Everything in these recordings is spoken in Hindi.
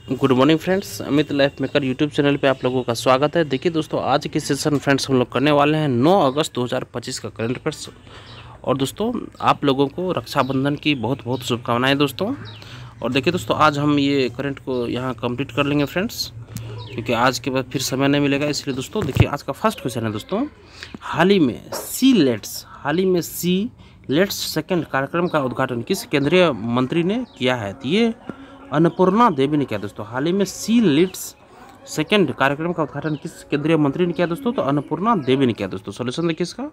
Good morning friends, Amit life maker YouTube channel पे आप लोगों का स्वागत है। देखिए दोस्तों, आज की सेशन फ्रेंड्स हम लोग करने वाले हैं 9 अगस्त 2025 का करंट अफेयर्स। और दोस्तों, आप लोगों को रक्षाबंधन की बहुत बहुत शुभकामनाएं दोस्तों। और देखिए दोस्तों, आज हम ये करंट को यहाँ कंप्लीट कर लेंगे फ्रेंड्स, क्योंकि आज के बाद फिर समय नहीं मिलेगा। इसलिए दोस्तों देखिए, आज का फर्स्ट क्वेश्चन है दोस्तों, हाल ही में सी लेट्स सेकेंड कार्यक्रम का उद्घाटन किस केंद्रीय मंत्री ने किया है? तो ये अन्नपूर्णा देवी ने किया दोस्तों। हाल ही में सी लिट्स सेकेंड कार्यक्रम का उद्घाटन किस केंद्रीय मंत्री ने किया दोस्तों? तो अन्नपूर्णा देवी ने किया दोस्तों। सॉल्यूशन देखिए इसका,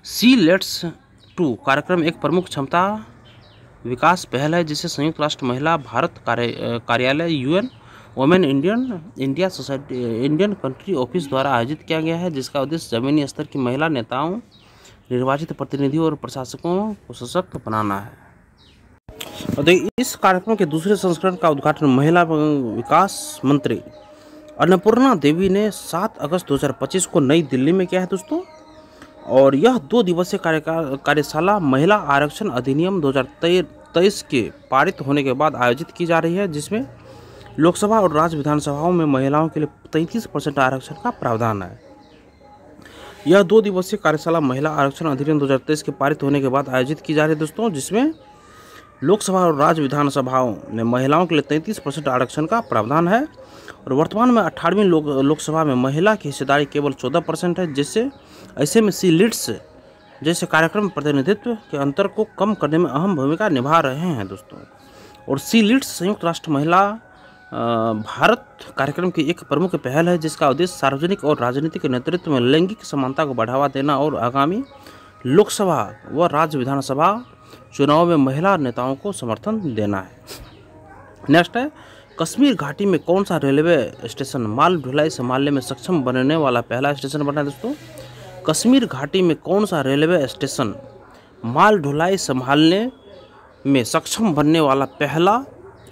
सी लेट्स 2 कार्यक्रम एक प्रमुख क्षमता विकास पहल है जिसे संयुक्त राष्ट्र महिला भारत कार्यालय UN women India society Indian country office द्वारा आयोजित किया गया है, जिसका उद्देश्य जमीनी स्तर की महिला नेताओं, निर्वाचित प्रतिनिधियों और प्रशासकों को सशक्त बनाना है। और देखिए, इस कार्यक्रम के दूसरे संस्करण का उद्घाटन महिला विकास मंत्री अन्नपूर्णा देवी ने 7 अगस्त 2025 को नई दिल्ली में किया है दोस्तों। और यह 2 दिवसीय कार्यशाला महिला आरक्षण अधिनियम 2023 के पारित होने के बाद आयोजित की जा रही है, जिसमें लोकसभा और राज्य विधानसभाओं में महिलाओं के लिए 33% आरक्षण का प्रावधान है। यह 2 दिवसीय कार्यशाला महिला आरक्षण अधिनियम 2023 के पारित होने के बाद आयोजित की जा रही है दोस्तों, जिसमें लोकसभा और राज्य विधानसभाओं में महिलाओं के लिए 33% आरक्षण का प्रावधान है। और वर्तमान में 18वीं लोकसभा में महिला की हिस्सेदारी केवल 14% है, जिससे ऐसे में सी लिट्स जैसे कार्यक्रम प्रतिनिधित्व के अंतर को कम करने में अहम भूमिका निभा रहे हैं दोस्तों। और सी लिट्स संयुक्त राष्ट्र महिला भारत कार्यक्रम की एक प्रमुख पहल है, जिसका उद्देश्य सार्वजनिक और राजनीतिक नेतृत्व में लैंगिक समानता को बढ़ावा देना और आगामी लोकसभा व राज्य विधानसभा चुनाव में महिला नेताओं को समर्थन देना है। नेक्स्ट है, कश्मीर घाटी में कौन सा रेलवे स्टेशन माल ढुलाई संभालने में सक्षम बनने वाला पहला स्टेशन बना है दोस्तों? कश्मीर घाटी में कौन सा रेलवे स्टेशन माल ढुलाई संभालने में सक्षम बनने वाला पहला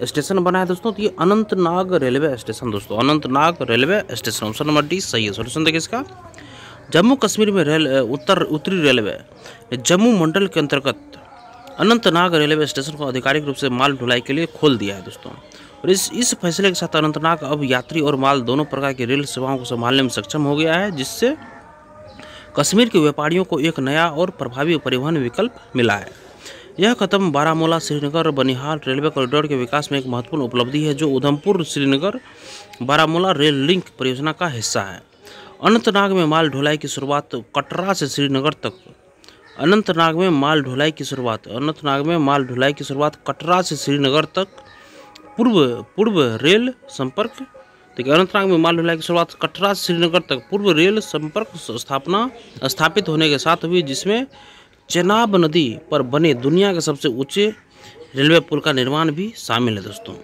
स्टेशन बना है दोस्तों? तो ये अनंतनाग रेलवे स्टेशन दोस्तों, Anantnag railway station. Option number D सही है। सॉल्यूशन देखिए इसका, जम्मू कश्मीर में उत्तरी रेलवे जम्मू मंडल के अंतर्गत अनंतनाग रेलवे स्टेशन को आधिकारिक रूप से माल ढुलाई के लिए खोल दिया है दोस्तों। और इस फैसले के साथ अनंतनाग अब यात्री और माल दोनों प्रकार की रेल सेवाओं को संभालने में सक्षम हो गया है, जिससे कश्मीर के व्यापारियों को एक नया और प्रभावी परिवहन विकल्प मिला है। यह कदम बारामूला श्रीनगर बनिहाल रेलवे कॉरिडोर के विकास में एक महत्वपूर्ण उपलब्धि है, जो उधमपुर श्रीनगर बारामूला रेल लिंक परियोजना का हिस्सा है। अनंतनाग में माल ढुलाई की शुरुआत कटरा से श्रीनगर तक अनंतनाग में माल ढुलाई की शुरुआत कटरा से श्रीनगर तक पूर्व रेल संपर्क। देखिए, अनंतनाग में माल ढुलाई की शुरुआत कटरा से श्रीनगर तक पूर्व रेल संपर्क स्थापित होने के साथ हुई, जिसमें चेनाब नदी पर बने दुनिया के सबसे ऊंचे रेलवे पुल का निर्माण भी शामिल है दोस्तों।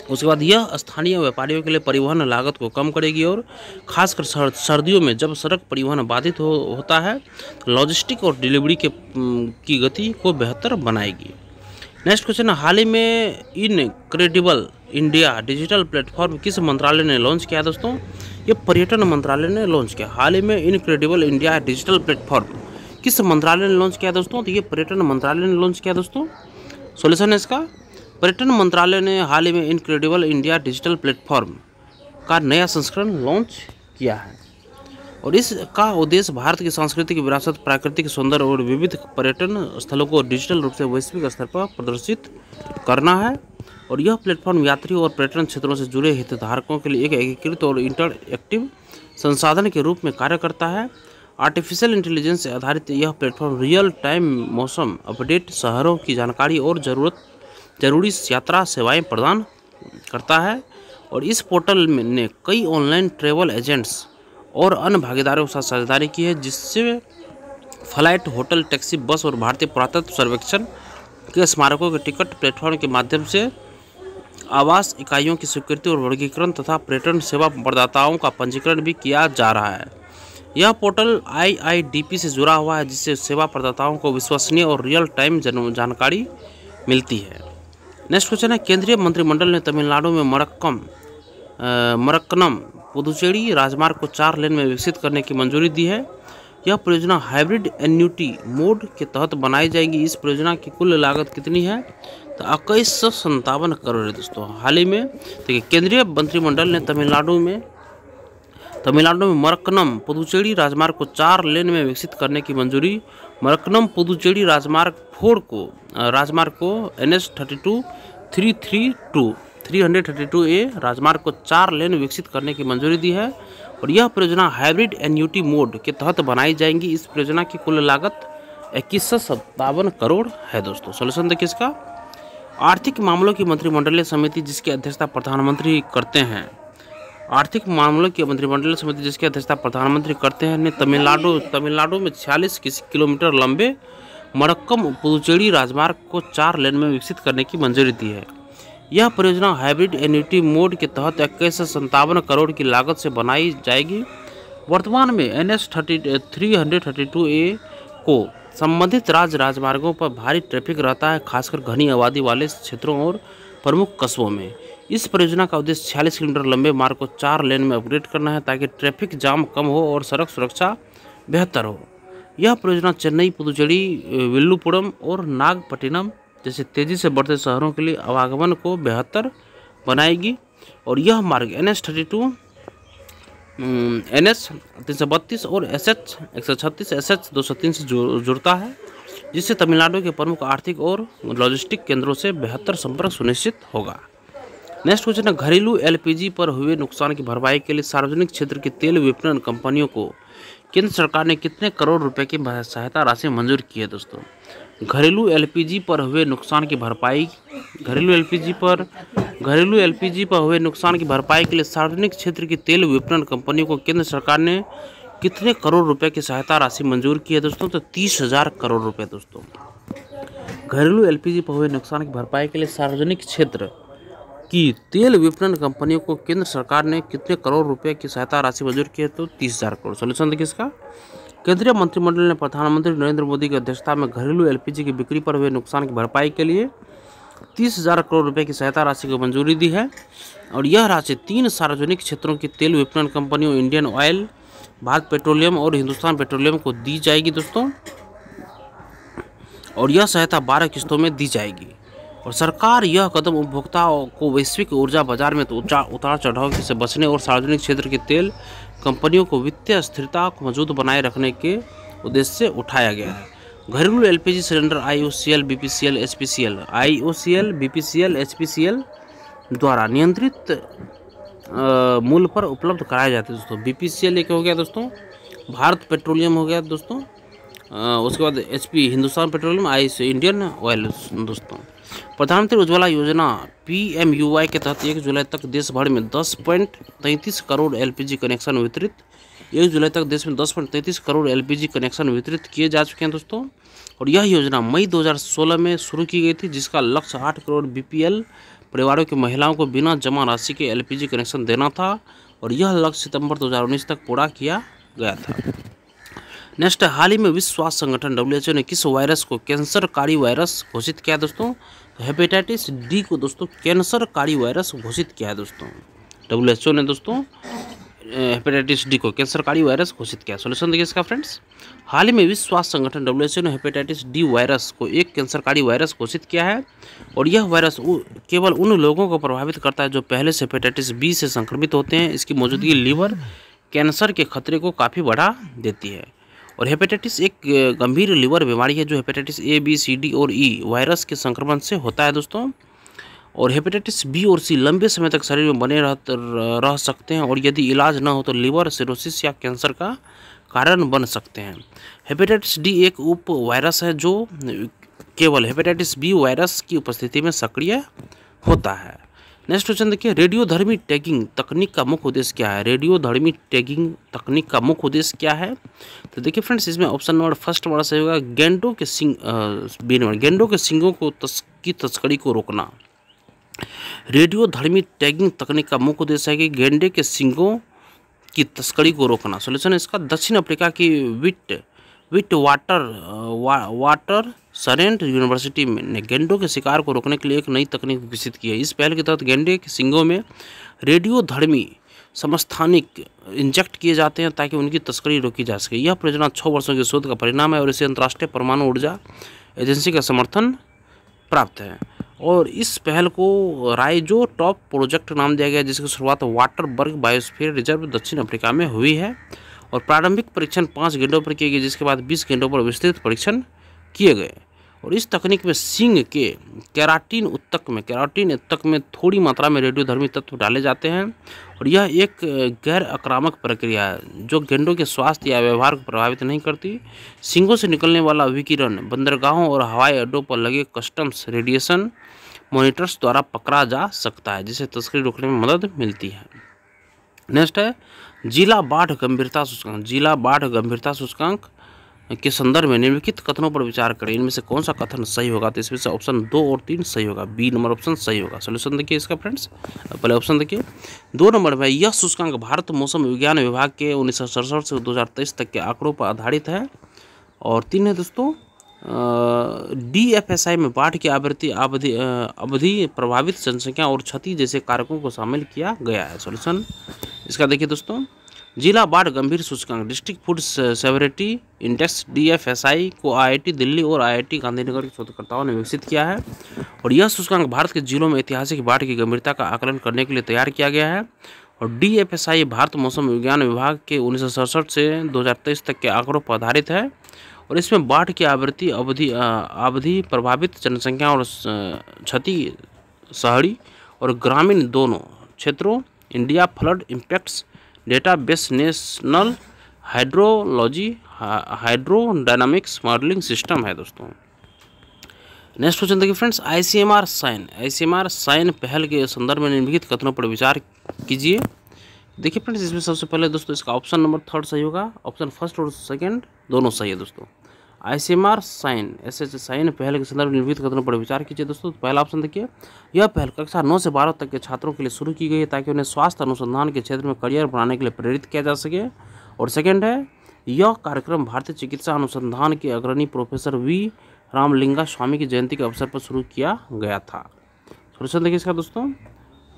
उसके बाद यह स्थानीय व्यापारियों के लिए परिवहन लागत को कम करेगी और खासकर सर्दियों में जब सड़क परिवहन बाधित होता है, लॉजिस्टिक और डिलीवरी की गति को बेहतर बनाएगी। नेक्स्ट क्वेश्चन, हाल ही में इनक्रेडिबल इंडिया डिजिटल प्लेटफॉर्म किस मंत्रालय ने लॉन्च किया दोस्तों? ये पर्यटन मंत्रालय ने लॉन्च किया। हाल ही में इनक्रेडिबल इंडिया डिजिटल प्लेटफॉर्म किस मंत्रालय ने लॉन्च किया दोस्तों? तो ये पर्यटन मंत्रालय ने लॉन्च किया दोस्तों। सॉल्यूशन है इसका, पर्यटन मंत्रालय ने हाल ही में इनक्रेडिबल इंडिया डिजिटल प्लेटफॉर्म का नया संस्करण लॉन्च किया है। और इसका उद्देश्य भारत की सांस्कृतिक विरासत, प्राकृतिक सौंदर्य और विविध पर्यटन स्थलों को डिजिटल रूप से वैश्विक स्तर पर प्रदर्शित करना है। और यह प्लेटफॉर्म यात्री और पर्यटन क्षेत्रों से जुड़े हितधारकों के लिए एक एकीकृत और इंटरएक्टिव संसाधन के रूप में कार्य करता है। आर्टिफिशियल इंटेलिजेंस से आधारित यह प्लेटफॉर्म रियल टाइम मौसम अपडेट, शहरों की जानकारी और जरूरी यात्रा सेवाएं प्रदान करता है। और इस पोर्टल ने कई ऑनलाइन ट्रैवल एजेंट्स और अन्य भागीदारों के साथ साझेदारी की है, जिससे फ्लाइट, होटल, टैक्सी, बस और भारतीय पुरातत्व सर्वेक्षण के स्मारकों के टिकट प्लेटफॉर्म के माध्यम से आवास इकाइयों की स्वीकृति और वर्गीकरण तथा पर्यटन सेवा प्रदाताओं का पंजीकरण भी किया जा रहा है। यह पोर्टल IIDP से जुड़ा हुआ है, जिससे सेवा प्रदाताओं को विश्वसनीय और रियल टाइम जानकारी मिलती है। नेक्स्ट क्वेश्चन है, केंद्रीय मंत्रिमंडल ने तमिलनाडु में मरक्कनम पुदुचेरी राजमार्ग को 4 लेन में विकसित करने की मंजूरी दी है। यह परियोजना हाइब्रिड एन्युटी मोड के तहत बनाई जाएगी। इस परियोजना की कुल लागत कितनी है? तो 2157 करोड़ है दोस्तों। हाल ही में देखिए केंद्रीय मंत्रिमंडल ने तमिलनाडु में मरक्कनम पुदुचेरी राजमार्ग को 4 लेन में विकसित करने की मंजूरी। मरक्कनम पुदुचेरी राजमार्ग 4 को NH 332A राजमार्ग को 4 लेन विकसित करने की मंजूरी दी है और यह परियोजना हाइब्रिड एन्युटी मोड के तहत बनाई जाएंगी। इस परियोजना की कुल लागत 2157 करोड़ है दोस्तों। सोल्यूशन देखिए इसका, आर्थिक मामलों की मंत्रिमंडलीय समिति जिसकी अध्यक्षता प्रधानमंत्री करते हैं, ने तमिलनाडु में 46 किलोमीटर लंबे मरक्कम पुदुचेरी राजमार्ग को 4 लेन में विकसित करने की मंजूरी दी है। यह परियोजना हाइब्रिड एन्युटी मोड के तहत 2157 करोड़ की लागत से बनाई जाएगी। वर्तमान में NH 332A को संबंधित राज्य राजमार्गों पर भारी ट्रैफिक रहता है, खासकर घनी आबादी वाले क्षेत्रों और प्रमुख कस्बों में। इस परियोजना का उद्देश्य 46 किलोमीटर लंबे मार्ग को 4 लेन में अपग्रेड करना है ताकि ट्रैफिक जाम कम हो और सड़क सुरक्षा बेहतर हो। यह परियोजना चेन्नई, पुदुचेरी, विल्लुपुरम और नागपट्टिनम जैसे तेजी से बढ़ते शहरों के लिए आवागमन को बेहतर बनाएगी और यह मार्ग NH 332 और SH 136 SH 203 से जुड़ता है, जिससे तमिलनाडु के प्रमुख आर्थिक और लॉजिस्टिक केंद्रों से बेहतर संपर्क सुनिश्चित होगा। नेक्स्ट क्वेश्चन है, घरेलू LPG पर हुए नुकसान की भरपाई के लिए सार्वजनिक क्षेत्र की तेल विपणन कंपनियों को केंद्र सरकार ने कितने करोड़ रुपए की सहायता राशि मंजूर की है दोस्तों। घरेलू LPG पर हुए नुकसान की भरपाई के लिए सार्वजनिक क्षेत्र की तेल विपणन कंपनियों को केंद्र सरकार ने कितने करोड़ रुपए की सहायता राशि मंजूर की है दोस्तों। तो 30,000 करोड़ रुपए दोस्तों। घरेलू LPG पर हुए नुकसान की भरपाई के लिए सार्वजनिक क्षेत्र की तेल विपणन कंपनियों को केंद्र सरकार ने कितने करोड़ रुपए की सहायता राशि मंजूर की है। तो 30,000 करोड़। सोल्यूशन देखिए इसका, केंद्रीय मंत्रिमंडल ने प्रधानमंत्री नरेंद्र मोदी की अध्यक्षता में घरेलू LPG की बिक्री पर हुए नुकसान की भरपाई के लिए 30,000 करोड़ रुपए की सहायता राशि को मंजूरी दी है और यह राशि 3 सार्वजनिक क्षेत्रों की तेल विपणन कंपनियों इंडियन ऑयल, भारत पेट्रोलियम और हिंदुस्तान पेट्रोलियम को दी जाएगी दोस्तों और यह सहायता 12 किस्तों में दी जाएगी। और सरकार यह कदम उपभोक्ताओं को वैश्विक ऊर्जा बाजार में उतार चढ़ाव से बचने और सार्वजनिक क्षेत्र की तेल कंपनियों को वित्तीय स्थिरता को मजबूत बनाए रखने के उद्देश्य से उठाया गया है। घरेलू LPG cylinder IOCL, BPCL, HPCL द्वारा नियंत्रित मूल्य पर उपलब्ध कराए जाते हैं दोस्तों। BPCL एक हो गया दोस्तों, भारत पेट्रोलियम हो गया दोस्तों, उसके बाद HP Hindustan petroleum, IC Indian oil दोस्तों। प्रधानमंत्री उज्ज्वला योजना PMUY के तहत 1 जुलाई तक देश भर में 10.33 करोड़ LPG कनेक्शन वितरित 1 जुलाई तक देश में 10.33 करोड़ LPG कनेक्शन वितरित किए जा चुके हैं दोस्तों। और यह योजना मई 2016 में शुरू की गई थी, जिसका लक्ष्य 8 करोड़ BPL परिवारों की महिलाओं को बिना जमा राशि के LPG कनेक्शन देना था और यह लक्ष्य सितंबर 2019 तक पूरा किया गया था। नेक्स्ट, हाल ही में विश्व स्वास्थ्य संगठन WHO ने किस वायरस को कैंसरकारी वायरस घोषित किया है दोस्तों। तो हेपेटाइटिस D को दोस्तों कैंसरकारी वायरस घोषित किया है दोस्तों। WHO ने दोस्तों हेपेटाइटिस D को कैंसरकारी वायरस घोषित किया। सोल्यूशन देखिए इसका फ्रेंड्स, हाल ही में विश्व स्वास्थ्य संगठन WHO ने हेपेटाइटिस D वायरस को एक कैंसरकारी वायरस घोषित किया है और यह वायरस केवल उन लोगों को प्रभावित करता है जो पहले से हेपेटाइटिस B से संक्रमित होते हैं। इसकी मौजूदगी लीवर कैंसर के खतरे को काफ़ी बढ़ा देती है और हेपेटाइटिस एक गंभीर लीवर बीमारी है जो hepatitis A, B, C, D और E वायरस के संक्रमण से होता है दोस्तों। और हेपेटाइटिस B और C लंबे समय तक शरीर में बने रह सकते हैं और यदि इलाज न हो तो लीवर सिरोसिस या कैंसर का कारण बन सकते हैं। हेपेटाइटिस D एक उप वायरस है जो केवल हेपेटाइटिस B वायरस की उपस्थिति में सक्रिय होता है। नेक्स्ट क्वेश्चन देखिए, रेडियोधर्मी टैगिंग तकनीक का मुख्य उद्देश्य क्या है। रेडियोधर्मी टैगिंग तकनीक का मुख्य उद्देश्य क्या है। तो देखिए फ्रेंड्स, इसमें ऑप्शन नंबर फर्स्ट हमारा सही होगा, गेंडों के सींगों की तस्करी को रोकना। रेडियोधर्मी टैगिंग तकनीक का मुख्य उद्देश्य है कि गेंडे के सींगों की तस्करी को रोकना। सोल्यूशन इसका, दक्षिण अफ्रीका की विट वाटर सरेंट यूनिवर्सिटी ने गेंडों के शिकार को रोकने के लिए एक नई तकनीक विकसित की है। इस पहल के तहत गेंडे के सींगों में रेडियोधर्मी समस्थानिक इंजेक्ट किए जाते हैं ताकि उनकी तस्करी रोकी जा सके। यह परियोजना 6 वर्षों की शोध का परिणाम है और इसे अंतर्राष्ट्रीय परमाणु ऊर्जा एजेंसी का समर्थन प्राप्त है। और इस पहल को राइजो टॉप प्रोजेक्ट नाम दिया गया, जिसकी शुरुआत वाटरबर्ग बायोस्फीयर रिजर्व दक्षिण अफ्रीका में हुई है। और प्रारंभिक परीक्षण 5 गेंडों पर किए गए, जिसके बाद 20 गेंडों पर विस्तृत परीक्षण किए गए। और इस तकनीक में सींग के केराटिन ऊतक में थोड़ी मात्रा में रेडियोधर्मी तत्व डाले जाते हैं। और यह एक गैर आक्रामक प्रक्रिया है जो गेंडों के स्वास्थ्य या व्यवहार को प्रभावित नहीं करती। सींगों से निकलने वाला विकिरण बंदरगाहों और हवाई अड्डों पर लगे कस्टम्स रेडिएशन मॉनिटर्स द्वारा पकड़ा जा सकता है, जिससे तस्करी रोकने में मदद मिलती है। नेक्स्ट है जिला बाढ़ गंभीरता सूचकांक। जिला बाढ़ गंभीरता सूचकांक के संदर्भ में निम्नलिखित कथनों पर विचार करें, इनमें से कौन सा कथन सही होगा। तो इसमें से ऑप्शन 2 और 3 सही होगा, बी नंबर ऑप्शन सही होगा। सोल्यूशन देखिए इसका फ्रेंड्स, पहले ऑप्शन देखिए 2 नंबर में, यह सूचकांक भारत मौसम विज्ञान विभाग के 1967 से 2023 तक के आंकड़ों पर आधारित है। और 3 है दोस्तों, DFSI में बाढ़ की अवधि प्रभावित जनसंख्या और क्षति जैसे कारकों को शामिल किया गया है। सोल्यूशन इसका देखिए दोस्तों, जिला बाढ़ गंभीर सूचकांक district food severity index DFSI को IIT दिल्ली और IIT गांधीनगर के शोधकर्ताओं ने विकसित किया है। और यह सूचकांक भारत के जिलों में ऐतिहासिक बाढ़ की गंभीरता का आकलन करने के लिए तैयार किया गया है। और DFSI भारत मौसम विज्ञान विभाग के 1967 से 2023 तक के आंकड़ों पर आधारित है। और इसमें बाढ़ की अवधि प्रभावित जनसंख्या और क्षति शहरी और ग्रामीण दोनों क्षेत्रों India flood impacts database national hydrodynamics modelling system है दोस्तों। नेक्स्ट क्वेश्चन देखिए फ्रेंड्स, आईसीएमआर साइन पहल के संदर्भ में निम्नलिखित कथनों पर विचार कीजिए। देखिए फ्रेंड्स, इसमें सबसे पहले दोस्तों इसका ऑप्शन नंबर 3 सही होगा, ऑप्शन फर्स्ट और सेकंड दोनों सही है दोस्तों। आईसीएमआर साइन साइन पहल के संदर्भ में निम्नलिखित कथनों पर विचार कीजिए दोस्तों। पहला ऑप्शन देखिए, यह पहल कक्षा 9 से 12 तक के छात्रों के लिए शुरू की गई है ताकि उन्हें स्वास्थ्य अनुसंधान के क्षेत्र में करियर बनाने के लिए प्रेरित किया जा सके। और सेकंड है, यह कार्यक्रम भारतीय चिकित्सा अनुसंधान के अग्रणी प्रोफेसर वी रामलिंगा स्वामी की जयंती के अवसर पर शुरू किया गया था। सोल्यूशन देखिए इसका दोस्तों,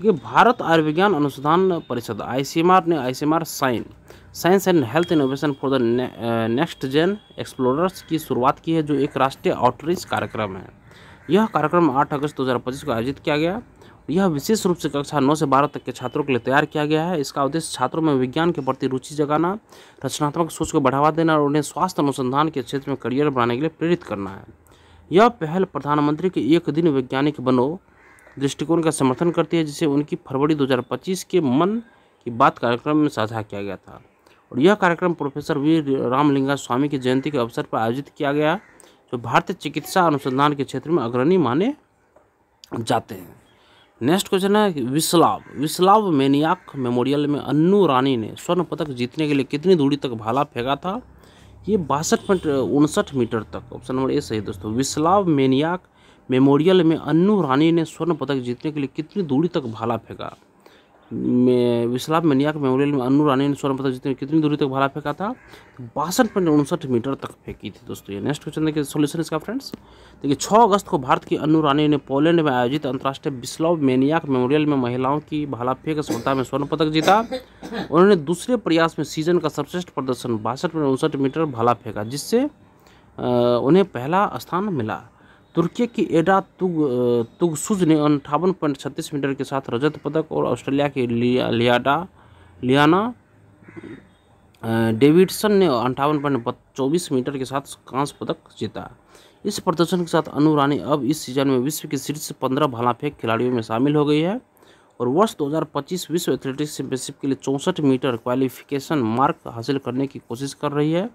कि भारत आयुर्विज्ञान अनुसंधान परिषद ICMR ने ICMR science and health innovation for the next gen explorers की शुरुआत की है, जो एक राष्ट्रीय आउटरीच कार्यक्रम है। यह कार्यक्रम 8 अगस्त 2025 को आयोजित किया गया। यह विशेष रूप से कक्षा 9 से 12 तक के छात्रों के लिए तैयार किया गया है। इसका उद्देश्य छात्रों में विज्ञान के प्रति रुचि जगाना, रचनात्मक सोच को बढ़ावा देना और उन्हें स्वास्थ्य अनुसंधान के क्षेत्र में करियर बनाने के लिए प्रेरित करना है। यह पहल प्रधानमंत्री के एक दिन वैज्ञानिक बनो दृष्टिकोण का समर्थन करती है, जिसे उनकी फरवरी 2025 के मन की बात कार्यक्रम में साझा किया गया था। और यह कार्यक्रम प्रोफेसर वी रामलिंगा स्वामी की जयंती के अवसर पर आयोजित किया गया, जो भारतीय चिकित्सा अनुसंधान के क्षेत्र में अग्रणी माने जाते हैं। नेक्स्ट क्वेश्चन है, विस्लाव मेनियाक मेमोरियल में अन्नू रानी ने स्वर्ण पदक जीतने के लिए कितनी दूरी तक भाला फेंका था। ये 62.59 मीटर तक। ऑप्शन नंबर ए सही दोस्तों। विस्लाव मेनियाक मेमोरियल में अन्नू रानी ने स्वर्ण पदक जीतने के लिए कितनी दूरी तक भाला फेंका। विस्लाव मेनियाक मेमोरियल में अन्नू रानी ने स्वर्ण पदक जीतने के लिए कितनी दूरी तक भाला फेंका था। 62.59 मीटर तक फेंकी थी दोस्तों। ये नेक्स्ट क्वेश्चन देखिए, सोल्यूशन इसका फ्रेंड्स देखिए, 6 अगस्त को भारत की अन्नू रानी ने पोलैंड में आयोजित अंतर्राष्ट्रीय विस्लाव मेनियाक मेमोरियल में महिलाओं की भाला फेंक स्पर्धा में स्वर्ण पदक जीता। उन्होंने दूसरे प्रयास में सीजन का सर्वश्रेष्ठ प्रदर्शन 62.59 मीटर भाला फेंका, जिससे उन्हें पहला स्थान मिला। तुर्की की एडा तुगसुज ने 58.36 मीटर के साथ रजत पदक और ऑस्ट्रेलिया की लियाना डेविडसन ने 58.24 मीटर के साथ कांस्य पदक जीता। इस प्रदर्शन के साथ अन्नू रानी अब इस सीजन में विश्व के शीर्ष 15 भाला फेंक खिलाड़ियों में शामिल हो गई है और वर्ष 2025 विश्व एथलेटिक्स चैंपियनशिप के लिए 64 मीटर क्वालिफिकेशन मार्क हासिल करने की कोशिश कर रही है,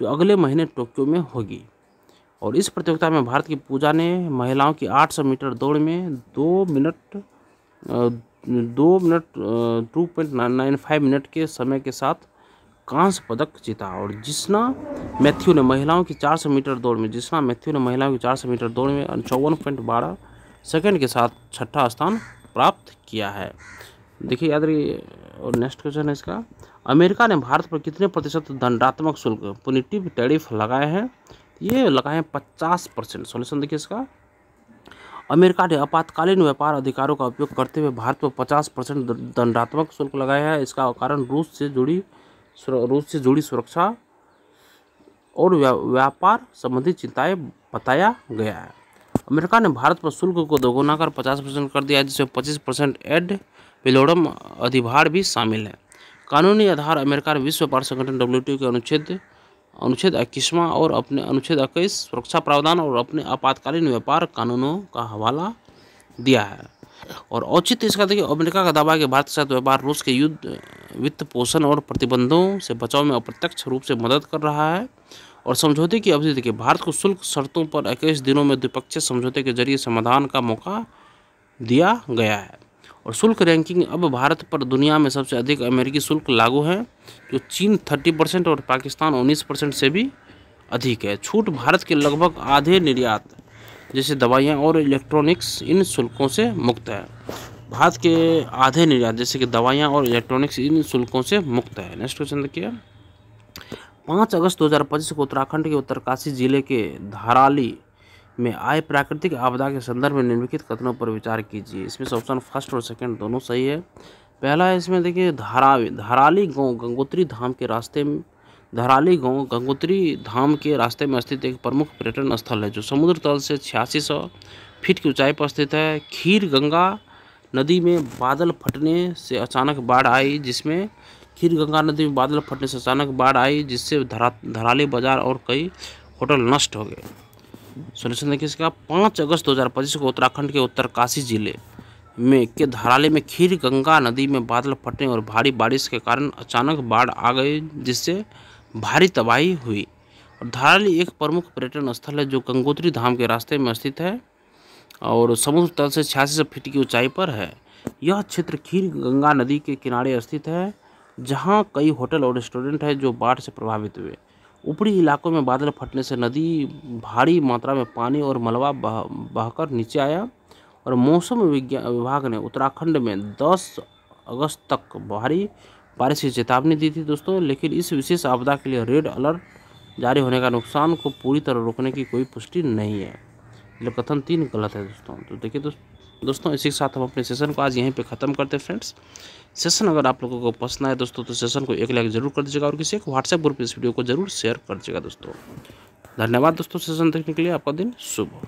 जो अगले महीने टोक्यो में होगी। और इस प्रतियोगिता में भारत की पूजा ने महिलाओं की 800 मीटर दौड़ में 2 मिनट 2.95 मिनट के समय के साथ कांस्य पदक जीता। और जिस्ना मैथ्यू ने महिलाओं की 400 मीटर दौड़ में 54.12 सेकंड के साथ छठा स्थान प्राप्त किया है। देखिए याद रखिए। और नेक्स्ट क्वेश्चन है इसका, अमेरिका ने भारत पर कितने प्रतिशत दंडात्मक शुल्क पुनिटिव टैरिफ लगाए हैं। ये लगाए हैं 50%। सॉल्यूशन देखिए इसका, अमेरिका ने आपातकालीन व्यापार अधिकारों का उपयोग करते हुए भारत पर 50% दंडात्मक शुल्क लगाया है। इसका कारण रूस से जुड़ी सुरक्षा और व्यापार संबंधी चिंताएं बताया गया है। अमेरिका ने भारत पर शुल्क को दोगुना कर 50% कर दिया है, जिसमें 25% एड वेलोरम अधिभार भी शामिल है। कानूनी आधार अमेरिका ने विश्व व्यापार संगठन WTO के अनुच्छेद 21वां और अपने अनुच्छेद 21 सुरक्षा प्रावधान और अपने आपातकालीन व्यापार कानूनों का हवाला दिया है। और औचित्य इसका देखिए, अमेरिका का दावा है कि भारत के साथ व्यापार रूस के युद्ध, वित्त पोषण और प्रतिबंधों से बचाव में अप्रत्यक्ष रूप से मदद कर रहा है। और समझौते की अवधि देखिए, भारत को शुल्क शर्तों पर 21 दिनों में द्विपक्षीय समझौते के जरिए समाधान का मौका दिया गया है। और शुल्क रैंकिंग, अब भारत पर दुनिया में सबसे अधिक अमेरिकी शुल्क लागू है, जो चीन 30% और पाकिस्तान 19% से भी अधिक है। छूट भारत के लगभग आधे निर्यात जैसे दवाइयाँ और इलेक्ट्रॉनिक्स इन शुल्कों से मुक्त है। भारत के आधे निर्यात जैसे कि दवाइयाँ और इलेक्ट्रॉनिक्स इन शुल्कों से मुक्त है। नेक्स्ट क्वेश्चन देखिए, 5 अगस्त 2025 को उत्तराखंड के उत्तरकाशी जिले के धाराली में आए प्राकृतिक आपदा के संदर्भ में निम्नलिखित कथनों पर विचार कीजिए। इसमें से ऑप्शन फर्स्ट और सेकंड दोनों सही है। पहला है इसमें देखिए, धाराली गांव गंगोत्री धाम के रास्ते में, धाराली गांव गंगोत्री धाम के रास्ते में स्थित एक प्रमुख पर्यटन स्थल है, जो समुद्र तल से 8600 फीट की ऊंचाई पर स्थित है। खीर गंगा नदी में बादल फटने से अचानक बाढ़ आई, जिससे धराली बाजार और कई होटल नष्ट हो गए। सोल्यूशन देखिए इसका, 5 अगस्त 2025 को उत्तराखंड के उत्तरकाशी जिले में के धाराली में खीर गंगा नदी में बादल फटने और भारी बारिश के कारण अचानक बाढ़ आ गई, जिससे भारी तबाही हुई। और धाराली एक प्रमुख पर्यटन स्थल है, जो गंगोत्री धाम के रास्ते में स्थित है और समुद्र तल से 8600 फीट की ऊंचाई पर है। यह क्षेत्र खीर गंगा नदी के किनारे स्थित है, जहां कई होटल और रेस्टोरेंट हैं जो बाढ़ से प्रभावित हुए। ऊपरी इलाकों में बादल फटने से नदी भारी मात्रा में पानी और मलबा बहकर नीचे आया। और मौसम विभाग ने उत्तराखंड में 10 अगस्त तक भारी बारिश की चेतावनी दी थी दोस्तों, लेकिन इस विशेष आपदा के लिए रेड अलर्ट जारी होने का नुकसान को पूरी तरह रोकने की कोई पुष्टि नहीं है। मतलब कथन 3 गलत है दोस्तों। तो देखिए दोस्तों इसी के साथ हम अपने सेशन को आज यहीं पे ख़त्म करते हैं फ्रेंड्स। सेशन अगर आप लोगों को पसंद आए दोस्तों तो सेशन को एक लाइक जरूर कर दीजिएगा और किसी एक व्हाट्सएप ग्रुप इस वीडियो को जरूर शेयर कर दीजिएगा दोस्तों। धन्यवाद दोस्तों, सेशन देखने के लिए। आपका दिन शुभ हो।